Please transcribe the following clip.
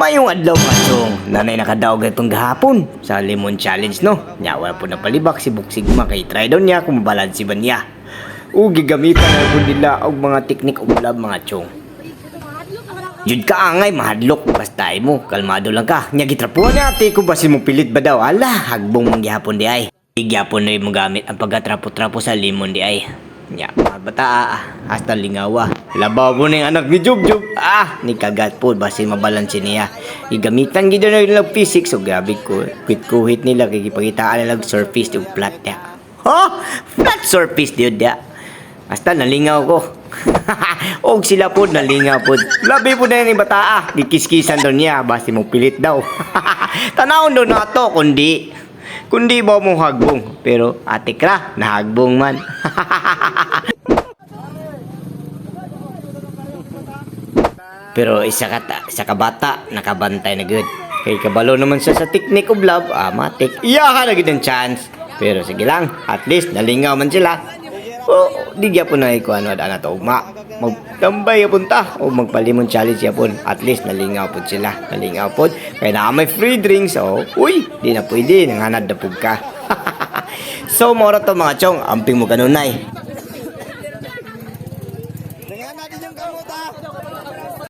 Mayong adlaw mga chong, nanay nakadaog itong gahapon sa lemon challenge no. Nya wala po napalibak si Buksigma kay try daw niya kung mabalansi ba niya. O gigamitan na po nila og mga teknik og lab mga chong. Yun ka angay mahadlok basta mo, kalmado lang ka. Nya gitrapuan ni ate ko basin mo pilit ba daw. Ala, hagbong manggihapon di ay. Gyapon na mo gamit ang pagkatrapo-trapo sa lemon di ay. Nya, mga bata hasta lingawa. Labaw mo na yung anak ni Jub-Jub. Ni kagat po basin mabalansin niya. Igamitan gito na yung physics. So grabe ko, kuhit nila kikipagitaan nila surface yung flat niya. Flat surface yun niya. Hasta nalingaw ko. Og sila po nalingaw po. Labi po na yung bata Gikiskisan doon niya. Basin mo pilit daw. Tanawon doon na to kundi ba mo hagbong. Pero ate kra, nahagbong man. Pero isa ka bata, nakabantay na good. Kay kabalo naman siya sa technique of love, matik. Iyahan na good ang chance. Pero sige lang, at least nalingaw man sila. Di gyapon na ikuha na to ugma. Magtambay punta o magpalimon challenge yapon. At least nalingaw po sila. Nalingaw po. Kaya na may free drinks. Uy, di na pwede. Nanganad na po ka. So, mora to mga chong. Amping mo kanunay.